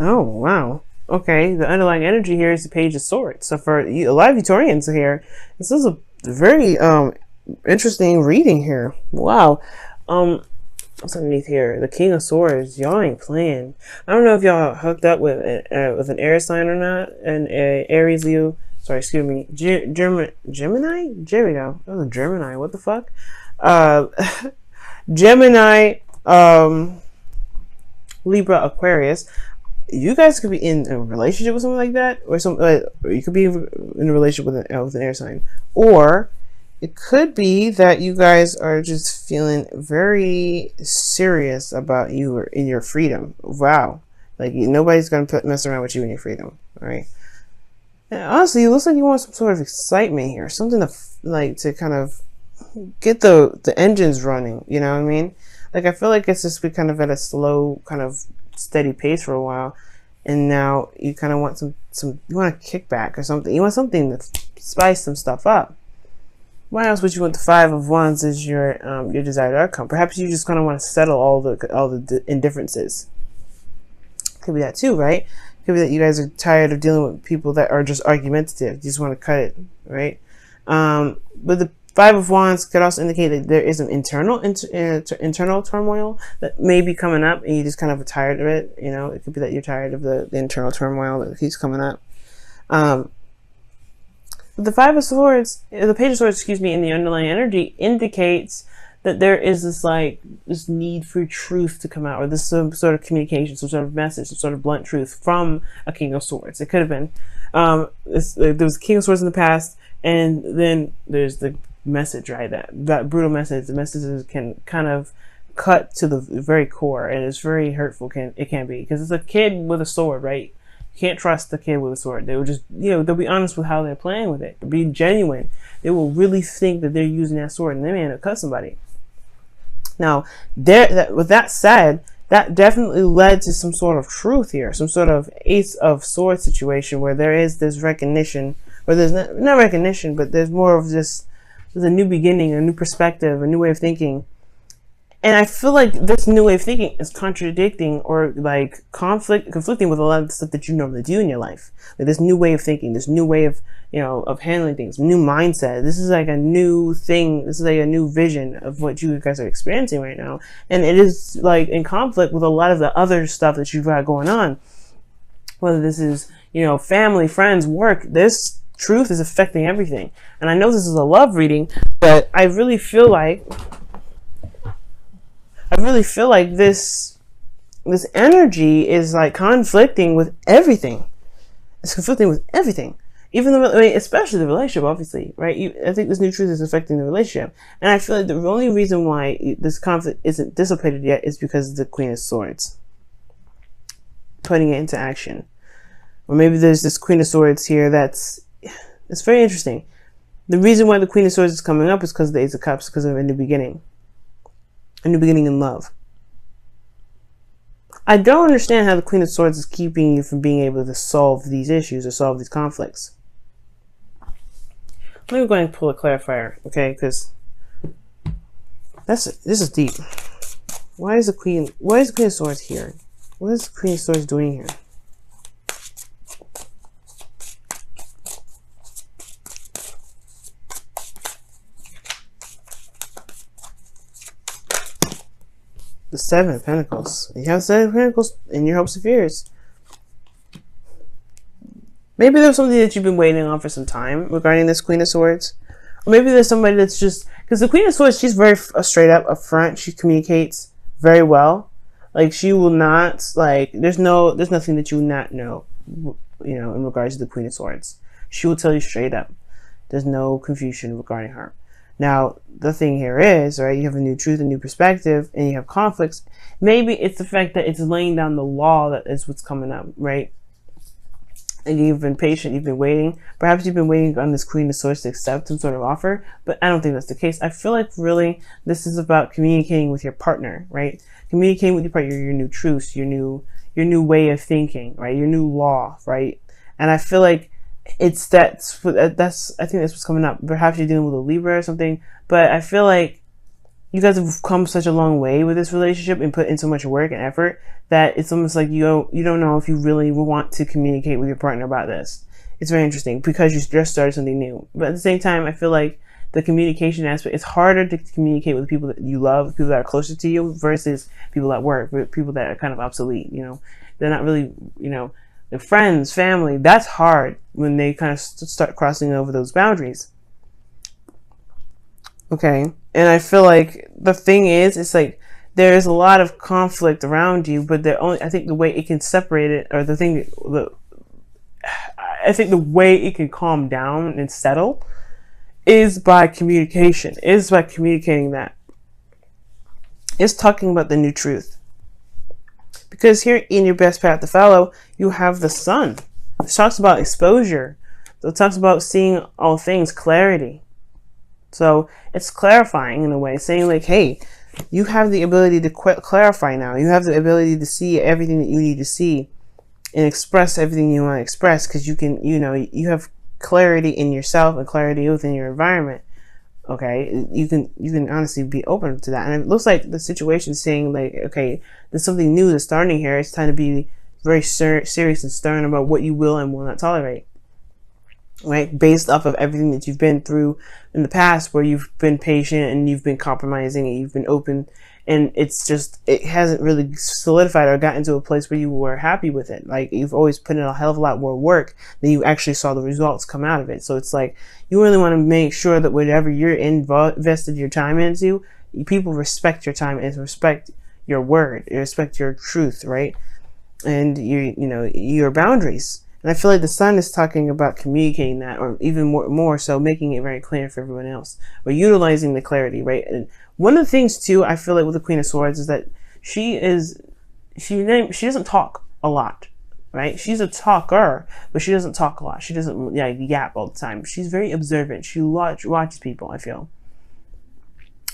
Oh, wow. Okay, the underlying energy here is the Page of Swords. So for a lot of Utorians here, this is a very interesting reading here. Wow. What's underneath here? The King of Swords. Y'all ain't playing. I don't know if y'all hooked up with an air sign or not. An Aries, Leo. Sorry, excuse me. Gemini? There we go. That was a Gemini. What the fuck? Uh, Gemini, Libra, Aquarius. You guys could be in a relationship with someone like that, or or you could be in a relationship with an air sign, or it could be that you guys are just feeling very serious about you or in your freedom. Wow, like nobody's gonna mess around with you in your freedom, all right? And honestly, it looks like you want some sort of excitement here, something to kind of get the engines running. You know what I mean? Like I feel like it's just been kind of at a slow, kind of steady pace for a while, and now you kind of want some you want a kickback or something. You want something to spice some stuff up. Why else would you want the Five of Wands as your desired outcome? Perhaps you just kind of want to settle all the indifferences. Could be that too, right? Could be that you guys are tired of dealing with people that are just argumentative. You just want to cut it, right? But the Five of Wands could also indicate that there is an internal turmoil that may be coming up, and you just kind of are tired of it. You know, it could be that you're tired of the internal turmoil that keeps coming up. The Five of Swords, the Page of Swords, excuse me, in the underlying energy indicates that there is this need for truth to come out, or this some sort of communication, some sort of message, some sort of blunt truth from a King of Swords. It could have been. There was a King of Swords in the past, and then there's the message, right? That brutal message. The messages can kind of cut to the very core, and it's very hurtful. It can be, because it's a kid with a sword, right? You can't trust the kid with a sword. They will just, they'll be honest with how they're playing with it. They'll be genuine. They will really think that they're using that sword, and they may end up cut somebody. Now, with that said, that definitely led to some sort of truth here, some sort of Ace of Swords situation where there is this recognition, or there's not recognition, but there's more of this. There's a new beginning, a new perspective, a new way of thinking. And I feel like this new way of thinking is contradicting or like conflicting with a lot of the stuff that you normally do in your life. Like this new way of thinking, this new way of, of handling things, new mindset. This is like a new thing. This is like a new vision of what you guys are experiencing right now. And it is like in conflict with a lot of the other stuff that you've got going on. Whether this is, family, friends, work, this truth is affecting everything. And I know this is a love reading, but I really feel like this energy is like conflicting with everything. It's conflicting with everything. Even especially the relationship, obviously, right? I think this new truth is affecting the relationship. And I feel like the only reason why this conflict isn't dissipated yet is because of the Queen of Swords. Putting it into action. Or maybe there's this Queen of Swords here it's very interesting. The reason why the Queen of Swords is coming up is because of the Ace of Cups, because of a new beginning. A new beginning in love. I don't understand how the Queen of Swords is keeping you from being able to solve these issues or solve these conflicts. Let me go ahead and pull a clarifier, okay? Because this is deep. Why is the Queen of Swords here? What is the Queen of Swords doing here? The Seven of Pentacles. You have Seven of Pentacles in your hopes and fears. Maybe there's something that you've been waiting on for some time regarding this Queen of Swords. Or maybe there's somebody that's just... Because the Queen of Swords, she's very straight up, upfront. She communicates very well. Like, she will not... Like, there's nothing that you will not know, in regards to the Queen of Swords. She will tell you straight up. There's no confusion regarding her. Now, the thing here is, right, you have a new truth, a new perspective, and you have conflicts. Maybe it's the fact that it's laying down the law that is what's coming up, right? And you've been patient, you've been waiting. Perhaps you've been waiting on this Queen of Swords to accept some sort of offer, but I don't think that's the case. I feel like really this is about communicating with your partner, right? Communicating with your partner, your new truths, your new way of thinking, right? Your new law, right? And I feel like I think that's what's coming up. Perhaps you're dealing with a Libra or something, but I feel like you guys have come such a long way with this relationship and put in so much work and effort that it's almost like you don't know if you really want to communicate with your partner about this. It's very interesting because you just started something new. But at the same time, I feel like the communication aspect, it's harder to communicate with people that you love, people that are closer to you versus people at work, people that are kind of obsolete, you know. They're not really, you know, their friends, family. That's hard when they kind of start crossing over those boundaries. Okay. And I feel like the thing is, it's like there's a lot of conflict around you, but I think the way it can separate it, or I think the way it can calm down and settle is by communication, is by communicating that. It's talking about the new truth. Because here in your best path to follow, you have the sun. It talks about exposure. So it talks about seeing all things, clarity. So it's clarifying in a way, saying like, hey, you have the ability to clarify now. You have the ability to see everything that you need to see and express everything you want to express, because you can, you know, you have clarity in yourself and clarity within your environment. Okay, you can honestly be open to that. And it looks like the situation is saying like, okay, there's something new that's starting here. It's time to be very serious and stern about what you will and will not tolerate. Right, based off of everything that you've been through in the past, where you've been patient and you've been compromising and you've been open, and it's just, it hasn't really solidified or gotten to a place where you were happy with it. Like, you've always put in a hell of a lot more work than you actually saw the results come out of it. So it's like, you really want to make sure that whatever you're invested your time into, people respect your time and respect your word, respect your truth, right? And you know, your boundaries. And I feel like the sun is talking about communicating that, or even more so making it very clear for everyone else, or utilizing the clarity, right? And one of the things too, I feel like with the Queen of Swords is that she doesn't talk a lot, right? She's a talker, but she doesn't talk a lot. She doesn't yap all the time. She's very observant. She watches people, I feel.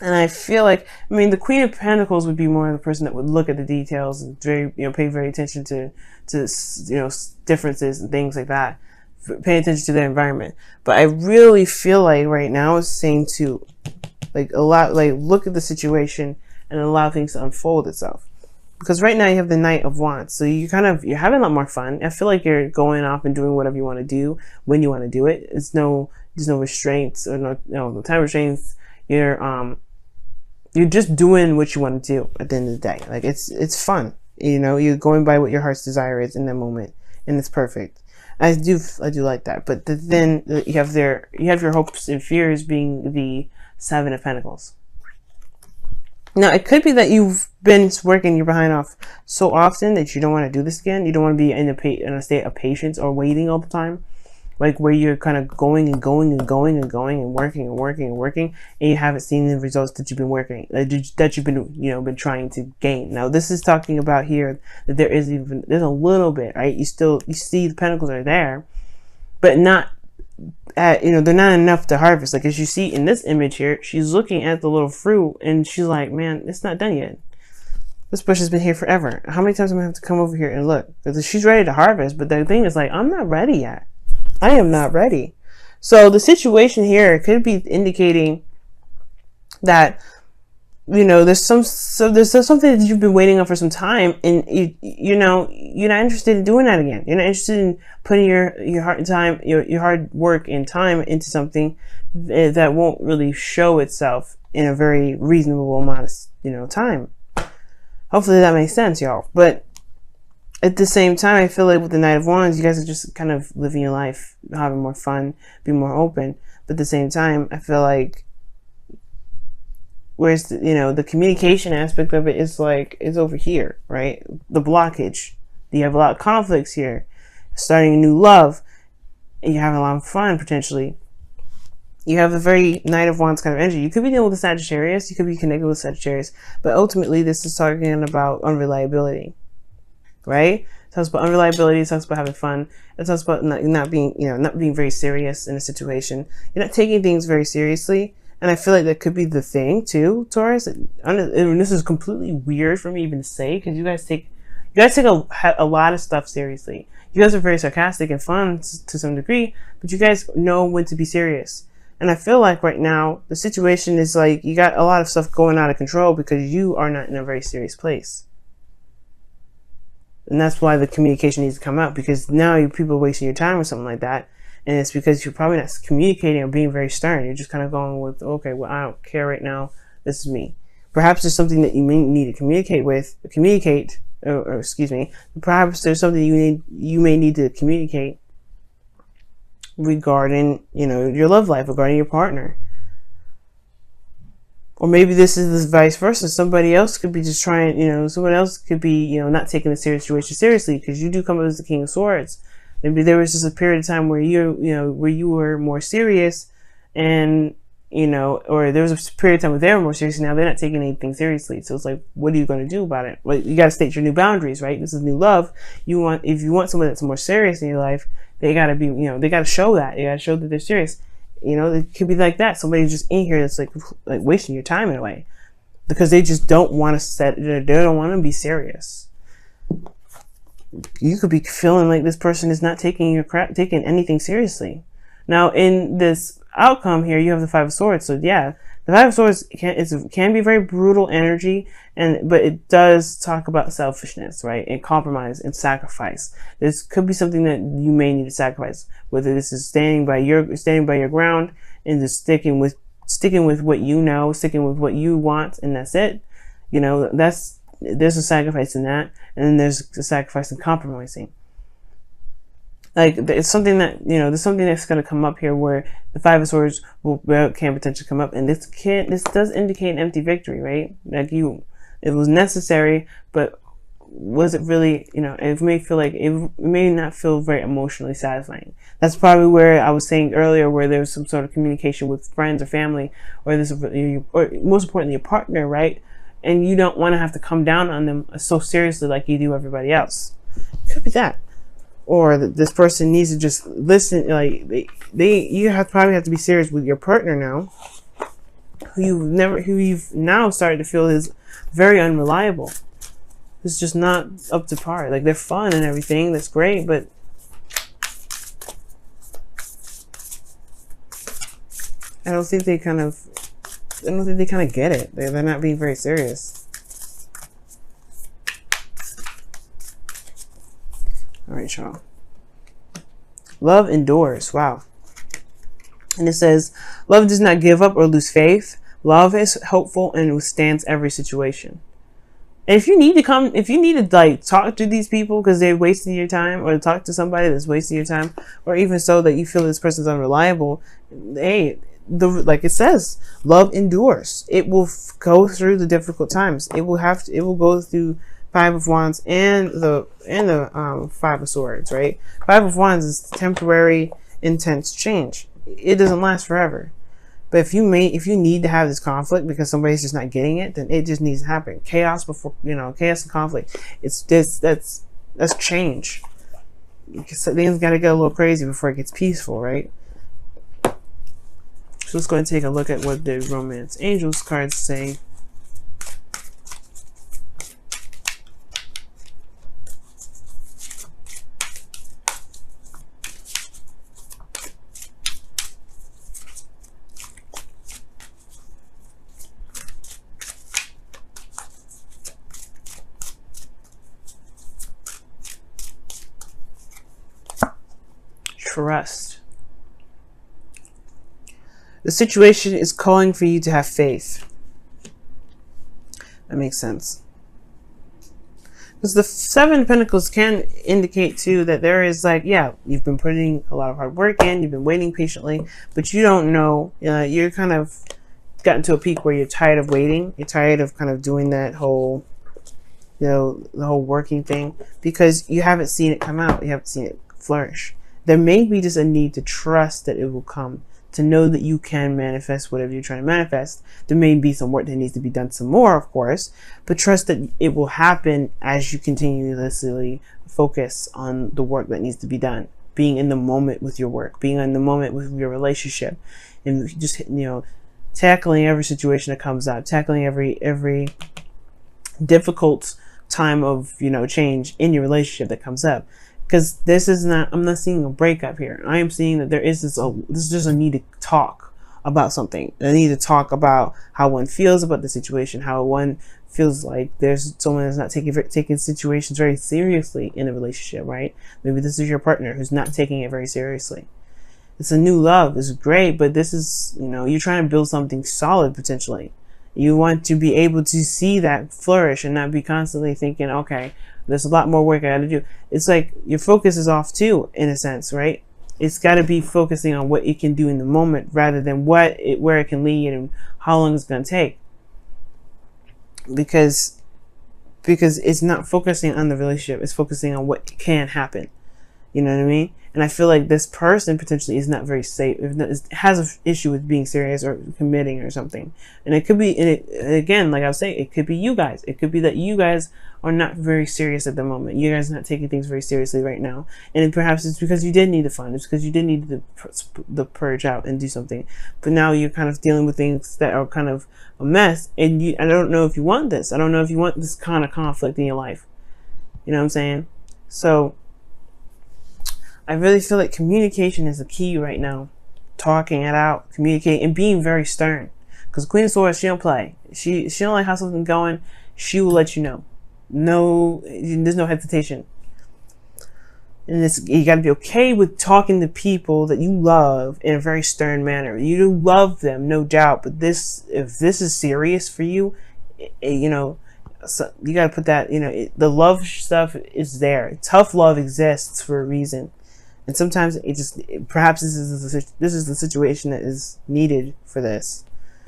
And I feel like, I mean, the Queen of Pentacles would be more the person that would look at the details and pay very attention to differences and things like that. Pay attention to their environment. But I really feel like right now it's saying to, like, look at the situation and allow things to unfold itself. Because right now you have the Knight of Wands, so you're having a lot more fun. I feel like you're going off and doing whatever you want to do when you want to do it. There's no restraints, or no time restraints. You're just doing what you want to do at the end of the day. Like, it's fun. You know, you're going by what your heart's desire is in that moment, and it's perfect. I do like that. But then you have your hopes and fears being the Seven of Pentacles. Now, it could be that you've been working your behind off so often that you don't want to do this again. You don't want to be in a state of patience or waiting all the time. Like, where you're kind of going and going and going and going and working and working and working, and you haven't seen the results that you've been working, that you've been trying to gain. Now, this is talking about here that there's a little bit, right? You see the pentacles are there, but not they're not enough to harvest. Like, as you see in this image here, she's looking at the little fruit and she's like, man, it's not done yet. This bush has been here forever. How many times am I going to have to come over here and look? Because she's ready to harvest, but the thing is, like, I'm not ready yet. I am not ready. So the situation here could be indicating that, there's something that you've been waiting on for some time, and you're not interested in doing that again. You're not interested in putting your heart and time, your hard work and time into something that won't really show itself in a very reasonable amount of time. Hopefully that makes sense, y'all. But at the same time, I feel like with the Knight of Wands, you guys are just kind of living your life, having more fun, being more open. But at the same time, I feel like, whereas the communication aspect of it is over here, right? The blockage. You have a lot of conflicts here. Starting a new love, and you're having a lot of fun potentially. You have a very Knight of Wands kind of energy. You could be dealing with a Sagittarius. You could be connected with Sagittarius. But ultimately, this is talking about unreliability. Right? It talks about unreliability. It talks about having fun. It talks about not being very serious in a situation. You're not taking things very seriously. And I feel like that could be the thing too, Taurus. And this is completely weird for me even to say, because you guys take a lot of stuff seriously. You guys are very sarcastic and fun to some degree, but you guys know when to be serious. And I feel like right now the situation is like you got a lot of stuff going out of control because you are not in a very serious place. And that's why the communication needs to come out, because now people are wasting your time or something like that. And it's because you're probably not communicating or being very stern. You're just kind of going with, okay, well, I don't care right now. This is me. Perhaps there's something that you may need to communicate, or excuse me. Perhaps there's something you may need to communicate regarding, your love life, regarding your partner. Or maybe this is this vice versa. Somebody else could be just trying, someone else could be, not taking the situation seriously, because you do come up as the King of Swords. Maybe there was just a period of time where where you were more serious, and, or there was a period of time where they were more serious, and now they're not taking anything seriously. So it's like, what are you going to do about it? Well, you got to state your new boundaries, right? This is new love. If you want someone that's more serious in your life, they got to be, they got to show that. They got to show that they're serious. It could be like that. Somebody's just in here that's like wasting your time in a way, because they just don't want to they don't want to be serious. You could be feeling like this person is not taking anything seriously. Now, in this outcome here, you have the Five of Swords. So yeah, the Five of Swords can be very brutal energy, but it does talk about selfishness, right? And compromise and sacrifice. This could be something that you may need to sacrifice, whether this is standing by your ground and just sticking with what you know, sticking with what you want, and that's it. There's a sacrifice in that, and then there's a sacrifice in compromising. Like, it's something that, there's something that's going to come up here where the Five of Swords can potentially come up, and this does indicate an empty victory, right? Like, it was necessary, but was it really, it may feel like it may not feel very emotionally satisfying. That's probably where I was saying earlier, where there's some sort of communication with friends or family, or most importantly, your partner, right? And you don't want to have to come down on them so seriously like you do everybody else. It could be that. Or this person needs to just listen. Like you probably have to be serious with your partner now, who you've now started to feel is very unreliable. It's just not up to par. Like, they're fun and everything, that's great, but I don't think they kind of get it. They're not being very serious. All right, y'all. Love endures. Wow. And it says, love does not give up or lose faith. Love is hopeful and withstands every situation. And if you need to like talk to these people because they're wasting your time, or talk to somebody that's wasting your time, or even so that you feel this person's unreliable, hey, like it says, love endures. It will go through the difficult times. It will go through Five of Wands and the Five of Swords, right? Five of Wands is temporary, intense change. It doesn't last forever. But if you need to have this conflict because somebody's just not getting it, then it just needs to happen. Chaos chaos and conflict. That's change. Things gotta get a little crazy before it gets peaceful, right? So let's go ahead and take a look at what the Romance Angels cards say. Trust. The situation is calling for you to have faith. That makes sense. Because the Seven of Pentacles can indicate too that there is like, yeah, you've been putting a lot of hard work in, you've been waiting patiently, but you don't know, you're kind of gotten to a peak where you're tired of waiting. You're tired of kind of doing that whole, the whole working thing, because you haven't seen it come out. You haven't seen it flourish. There may be just a need to trust that it will come, to know that you can manifest whatever you're trying to manifest. There may be some work that needs to be done some more, of course, but trust that it will happen as you continuously focus on the work that needs to be done. Being in the moment with your work, being in the moment with your relationship, and just, tackling every situation that comes up, tackling every difficult time of, change in your relationship that comes up. Because I'm not seeing a breakup here. I am seeing that there is this is just a need to talk about something. They need to talk about how one feels about the situation, how one feels like there's someone that's not taking situations very seriously in a relationship, right? Maybe this is your partner who's not taking it very seriously. It's a new love. It's great, but this is, you're trying to build something solid potentially. You want to be able to see that flourish and not be constantly thinking, okay, there's a lot more work I got to do. It's like your focus is off too, in a sense, right? It's got to be focusing on what it can do in the moment rather than where it can lead and how long it's going to take. Because it's not focusing on the relationship. It's focusing on what can happen. You know what I mean? And I feel like this person potentially is not very safe. Has an issue with being serious or committing or something. And it could be, again, like I was saying, it could be you guys. It could be that you guys are not very serious at the moment. You guys are not taking things very seriously right now. And perhaps it's because you did need the fun. It's because you did need the purge out and do something. But now you're kind of dealing with things that are kind of a mess. And I don't know if you want this. I don't know if you want this kind of conflict in your life. You know what I'm saying? So I really feel like communication is the key right now. Talking it out, communicating, and being very stern. Because Queen of Swords, she don't play. She don't like how something's going. She will let you know. No, there's no hesitation. And you got to be okay with talking to people that you love in a very stern manner. You do love them, no doubt. But if this is serious for you, so you got to put that. The love stuff is there. Tough love exists for a reason. And sometimes perhaps this is the situation that is needed for this.